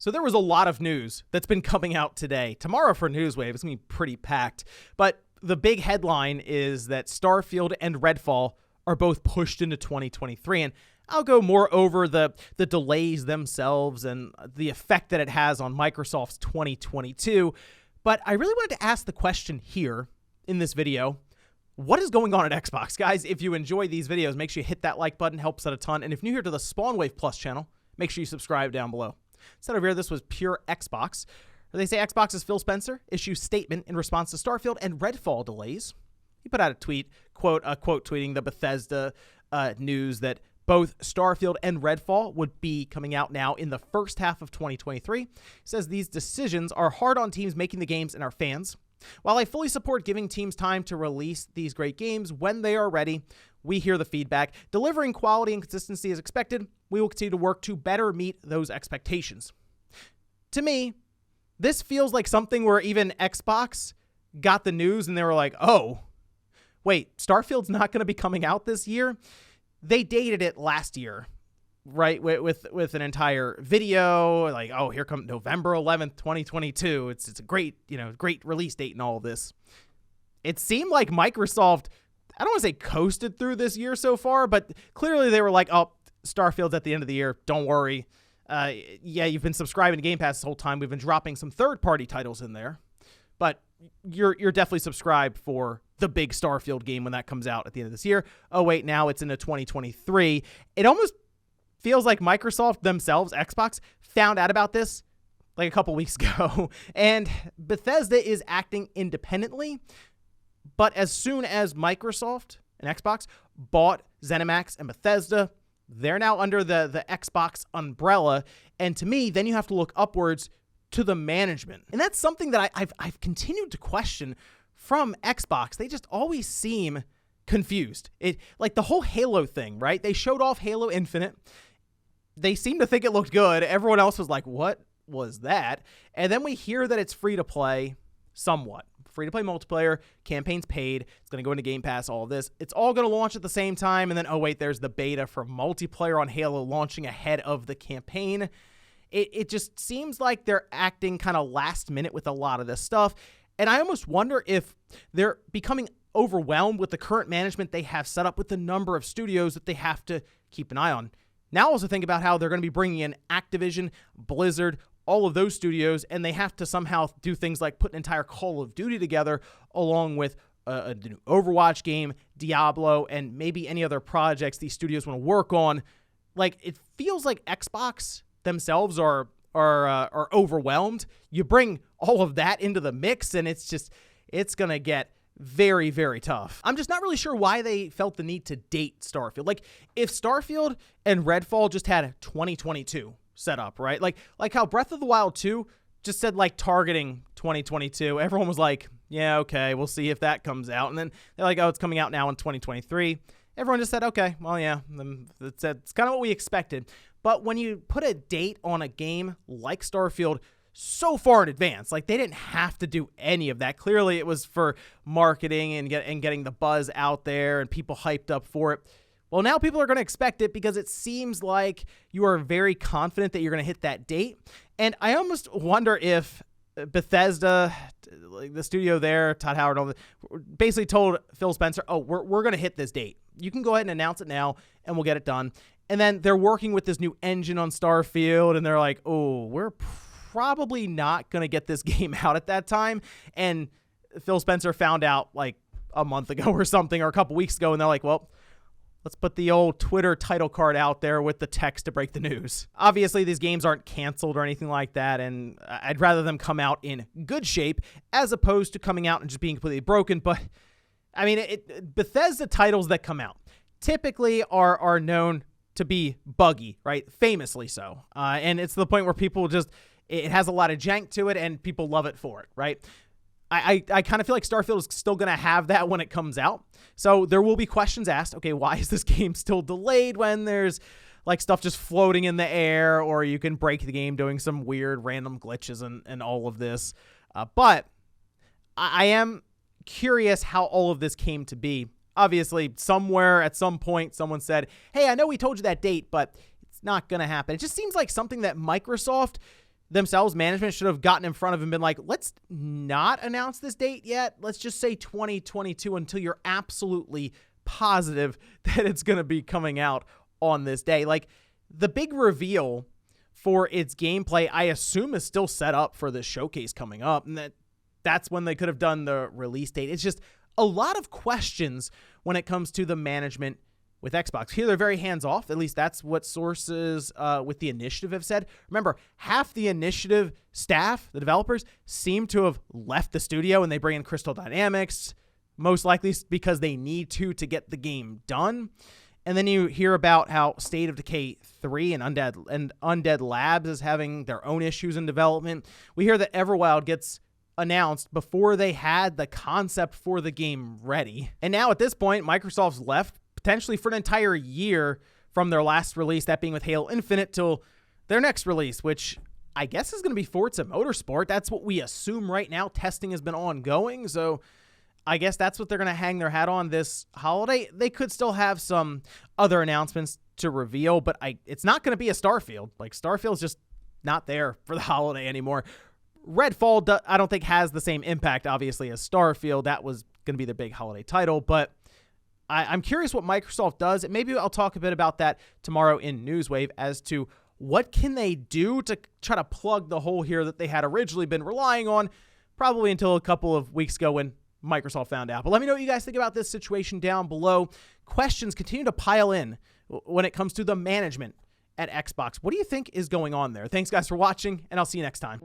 So there was a lot of news that's been coming out today. Tomorrow for Newswave, it's going to be pretty packed. But the big headline is that Starfield and Redfall are both pushed into 2023. And I'll go more over the delays themselves and the effect that it has on Microsoft's 2022. But I really wanted to ask the question here in this video. What is going on at Xbox? Guys, if you enjoy these videos, make sure you hit that like button. Helps out a ton. And if you're new here to the Spawnwave Plus channel, make sure you subscribe down below. Instead of here, this was pure Xbox. They say Xbox's Phil Spencer issues statement in response to Starfield and Redfall delays. He put out a tweet, quote tweeting the Bethesda news that both Starfield and Redfall would be coming out now in the first half of 2023. He says these decisions are hard on teams making the games and our fans. While I fully support giving teams time to release these great games when they are ready, we hear the feedback. Delivering quality and consistency as expected, we will continue to work to better meet those expectations. To me, this feels like something where even Xbox got the news and they were like, oh, wait, Starfield's not going to be coming out this year? They dated it last year, right, with an entire video, like, oh, here comes November 11th, 2022. It's a great release date and all of this. It seemed like Microsoft, I don't want to say coasted through this year so far, but clearly they were like, oh, Starfield's at the end of the year. Don't worry. Yeah, you've been subscribing to Game Pass this whole time. We've been dropping some third-party titles in there, but you're definitely subscribed for the big Starfield game when that comes out at the end of this year. Oh, wait, now it's into 2023. It almost feels like Microsoft themselves, Xbox, found out about this like a couple weeks ago, and Bethesda is acting independently. But as soon as Microsoft and Xbox bought ZeniMax and Bethesda, they're now under the Xbox umbrella. And to me, then you have to look upwards to the management. And that's something that I've continued to question from Xbox. They just always seem confused. Like the whole Halo thing, right? They showed off Halo Infinite. They seemed to think it looked good. Everyone else was like, what was that? And then we hear that it's free to play somewhat. Free-to-play multiplayer, campaign's paid, it's going to go into Game Pass, all of this. It's all going to launch at the same time, and then, oh, wait, there's the beta for multiplayer on Halo launching ahead of the campaign. It just seems like they're acting kind of last minute with a lot of this stuff, and I almost wonder if they're becoming overwhelmed with the current management they have set up with the number of studios that they have to keep an eye on. Now also think about how they're going to be bringing in Activision, Blizzard, all of those studios, and they have to somehow do things like put an entire Call of Duty together along with a new Overwatch game, Diablo, and maybe any other projects these studios want to work on. Like, it feels like Xbox themselves are overwhelmed. You bring all of that into the mix, and it's going to get very, very tough. I'm just not really sure why they felt the need to date Starfield. Like, if Starfield and Redfall just had 2022 set up, right? Like how Breath of the Wild 2 just said like targeting 2022. Everyone was like, yeah, okay, we'll see if that comes out. And then they're like, oh, it's coming out now in 2023. Everyone just said, okay, well, yeah, it's kind of what we expected. But when you put a date on a game like Starfield so far in advance, like they didn't have to do any of that. Clearly it was for marketing and getting the buzz out there and people hyped up for it. Well, now people are going to expect it because it seems like you are very confident that you're going to hit that date. And I almost wonder if Bethesda, like the studio there, Todd Howard, all basically told Phil Spencer, oh, we're going to hit this date. You can go ahead and announce it now and we'll get it done. And then they're working with this new engine on Starfield and they're like, oh, we're probably not going to get this game out at that time. And Phil Spencer found out like a month ago or something, or a couple weeks ago, and they're like, well, let's put the old Twitter title card out there with the text to break the news. Obviously, these games aren't canceled or anything like that, and I'd rather them come out in good shape as opposed to coming out and just being completely broken. But, I mean, Bethesda titles that come out typically are known to be buggy, right? Famously so. And it's to the point where people just, it has a lot of jank to it, and people love it for it, right? I kind of feel like Starfield is still going to have that when it comes out. So there will be questions asked. Okay, why is this game still delayed when there's like stuff just floating in the air, or you can break the game doing some weird random glitches and all of this. But I am curious how all of this came to be. Obviously, somewhere at some point, someone said, hey, I know we told you that date, but it's not going to happen. It just seems like something that Microsoft themselves, management should have gotten in front of him and been like, let's not announce this date yet. Let's just say 2022 until you're absolutely positive that it's going to be coming out on this day. Like, the big reveal for its gameplay, I assume, is still set up for this showcase coming up, and that's when they could have done the release date. It's just a lot of questions when it comes to the management with Xbox. Here, they're very hands-off. At least that's what sources with the initiative have said. Remember, half the initiative staff, the developers, seem to have left the studio, and they bring in Crystal Dynamics, most likely because they need to get the game done. And then you hear about how State of Decay 3 and Undead Labs is having their own issues in development. We hear that Everwild gets announced before they had the concept for the game ready. And now at this point, Microsoft's left potentially for an entire year from their last release, that being with Halo Infinite, till their next release, which I guess is going to be Forza Motorsport. That's what we assume right now. Testing has been ongoing, so I guess that's what they're going to hang their hat on this holiday. They could still have some other announcements to reveal, but it's not going to be a Starfield. Like, Starfield's just not there for the holiday anymore. Redfall, I don't think, has the same impact, obviously, as Starfield. That was going to be their big holiday title, but I'm curious what Microsoft does, and maybe I'll talk a bit about that tomorrow in Newswave as to what can they do to try to plug the hole here that they had originally been relying on, probably until a couple of weeks ago when Microsoft found out. But let me know what you guys think about this situation down below. Questions continue to pile in when it comes to the management at Xbox. What do you think is going on there? Thanks, guys, for watching, and I'll see you next time.